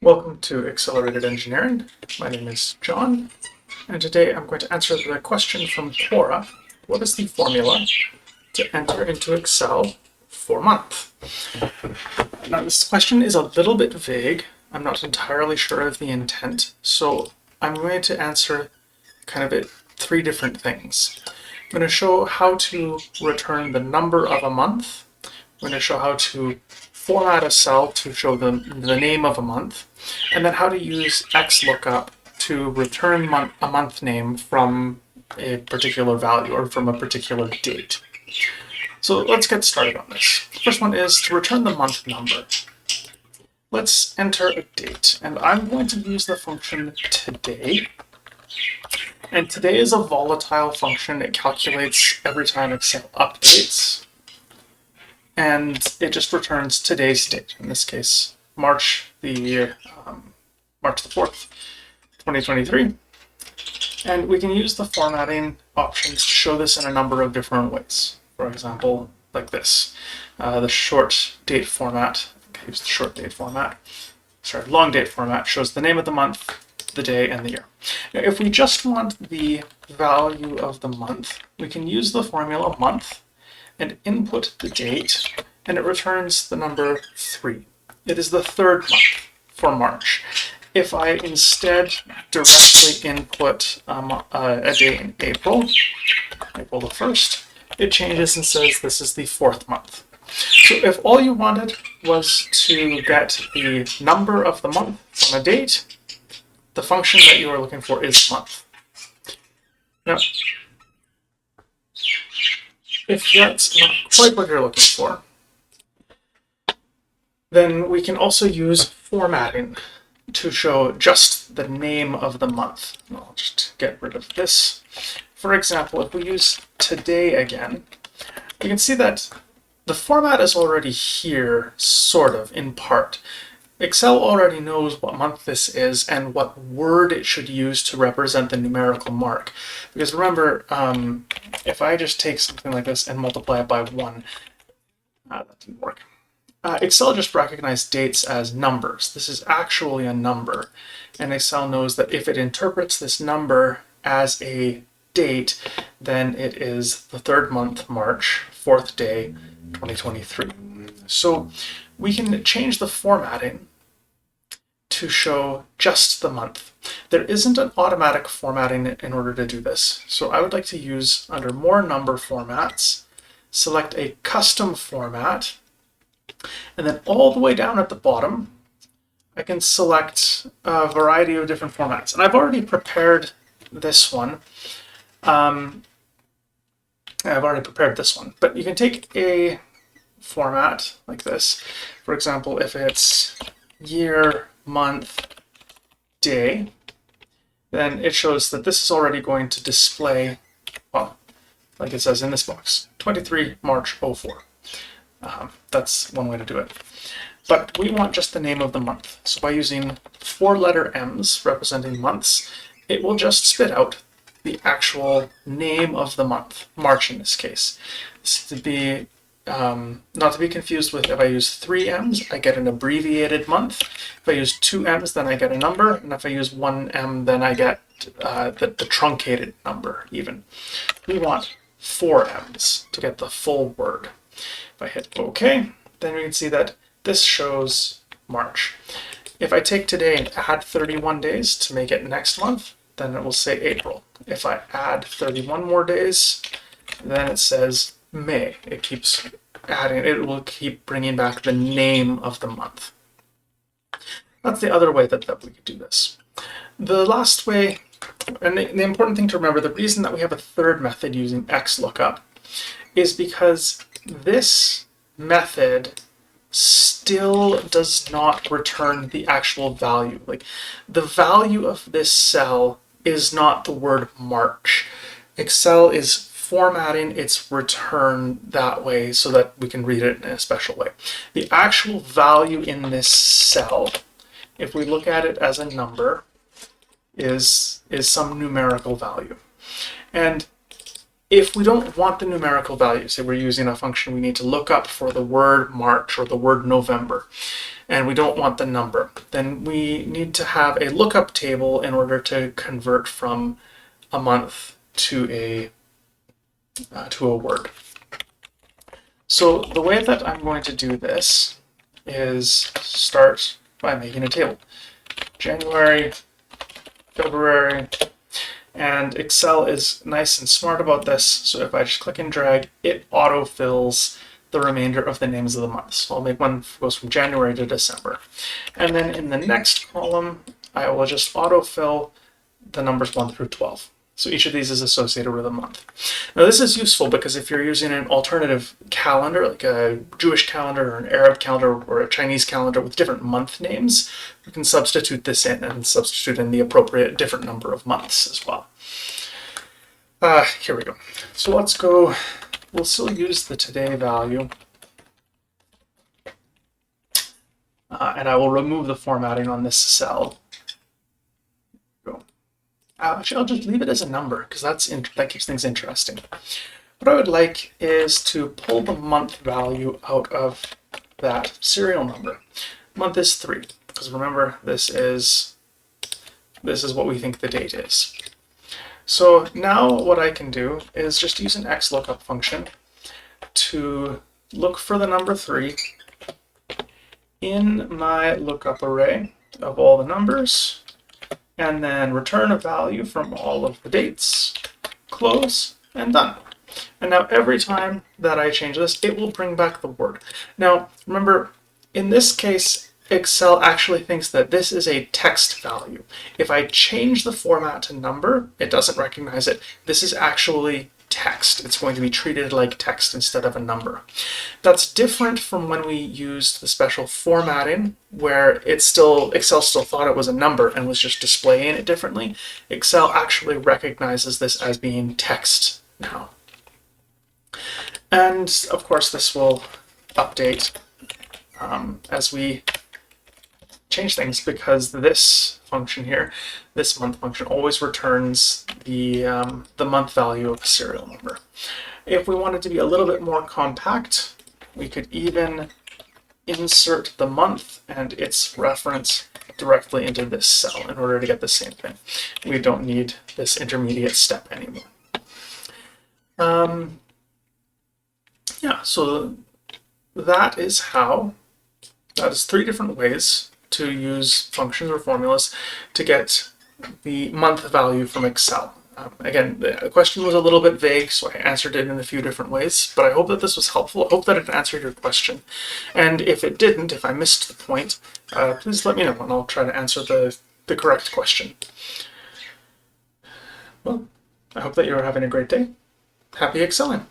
Welcome to Accelerated Engineering. My name is John, and today I'm going to answer the question from Quora. What is the formula to enter into Excel for month? Now, this question is a little bit vague. I'm not entirely sure of the intent, so I'm going to answer kind of three different things. I'm going to show how to return the number of a month. I'm going to show how to format a cell to show the name of a month, and then how to use XLOOKUP to return a month name from a particular value or from a particular date. So let's get started on this. The first one is to return the month number. Let's enter a date, and I'm going to use the function today. And today is a volatile function. It calculates every time Excel updates, and it just returns today's date. In this case, March the 4th, 2023. And we can use the formatting options to show this in a number of different ways. For example, like this, the short date format. I think I used the short date format. Sorry, long date format shows the name of the month, the day, and the year. Now, if we just want the value of the month, we can use the formula month and input the date, and it returns the number 3. It is the third month for March. If I instead directly input a date in April the 1st, it changes and says this is the 4th month. So if all you wanted was to get the number of the month from a date, the function that you are looking for is month. Now, if that's not quite what you're looking for, then we can also use formatting to show just the name of the month. I'll just get rid of this. For example, if we use today again, you can see that the format is already here, sort of, in part. Excel already knows what month this is and what word it should use to represent the numerical mark. Because remember, if I just take something like this and multiply it by 1, that didn't work. Excel just recognized dates as numbers. This is actually a number, and Excel knows that if it interprets this number as a date, then it is the 3rd month, March, 4th day, 2023. So we can change the formatting to show just the month. There isn't an automatic formatting in order to do this. So I would like to use, under More Number Formats, select a custom format, and then all the way down at the bottom, I can select a variety of different formats. And I've already prepared this one. I've already prepared this one, but you can take a format like this. For example, if it's year, month, day, then it shows that this is already going to display, well, like it says in this box, 23 March 04. That's one way to do it. But we want just the name of the month. So by using 4-letter M's representing months, it will just spit out the actual name of the month, March in this case. This is to be not to be confused with if I use 3 M's, I get an abbreviated month. If I use 2 M's, then I get a number, and if I use 1 M, then I get the truncated number even. We want 4 M's to get the full word. If I hit OK, then we can see that this shows March. If I take today and add 31 days to make it next month, then it will say April. If I add 31 more days, then it says May. It keeps adding, it will keep bringing back the name of the month. That's the other way that we could do this. The last way, and the important thing to remember, the reason that we have a third method using XLOOKUP is because this method still does not return the actual value. Like, the value of this cell is not the word March. Excel is formatting its return that way so that we can read it in a special way. The actual value in this cell, if we look at it as a number, is some numerical value. And if we don't want the numerical value, say we're using a function we need to look up for the word March or the word November, and we don't want the number, then we need to have a lookup table in order to convert from a month to a word. So the way that I'm going to do this is start by making a table. January, February, and Excel is nice and smart about this. So if I just click and drag, it autofills the remainder of the names of the months. So I'll make one that goes from January to December. And then in the next column, I will just autofill the numbers 1 through 12. So each of these is associated with a month. Now this is useful because if you're using an alternative calendar, like a Jewish calendar or an Arab calendar or a Chinese calendar with different month names, you can substitute this in and substitute in the appropriate different number of months as well. Here we go. So let's go, we'll still use the today value. And I will remove the formatting on this cell. Actually, I'll just leave it as a number because that keeps things interesting. What I would like is to pull the month value out of that serial number. Month is 3, because remember this is what we think the date is. So now what I can do is just use an XLOOKUP function to look for the number 3 in my lookup array of all the numbers, and then return a value from all of the dates, close, and done. And now every time that I change this, it will bring back the word. Now, remember, in this case, Excel actually thinks that this is a text value. If I change the format to number, it doesn't recognize it. This is actually text. It's going to be treated like text instead of a number. That's different from when we used the special formatting where Excel still thought it was a number and was just displaying it differently. Excel actually recognizes this as being text now. And of course this will update as we change things, because this function here, this month function, always returns the month value of a serial number. If we wanted to be a little bit more compact, we could even insert the month and its reference directly into this cell in order to get the same thing. We don't need this intermediate step anymore. Yeah, so that is 3 different ways to use functions or formulas to get the month value from Excel. Again, the question was a little bit vague, so I answered it in a few different ways, but I hope that this was helpful. I hope that it answered your question. And if it didn't, if I missed the point, please let me know and I'll try to answer the correct question. Well, I hope that you're having a great day. Happy Excelling!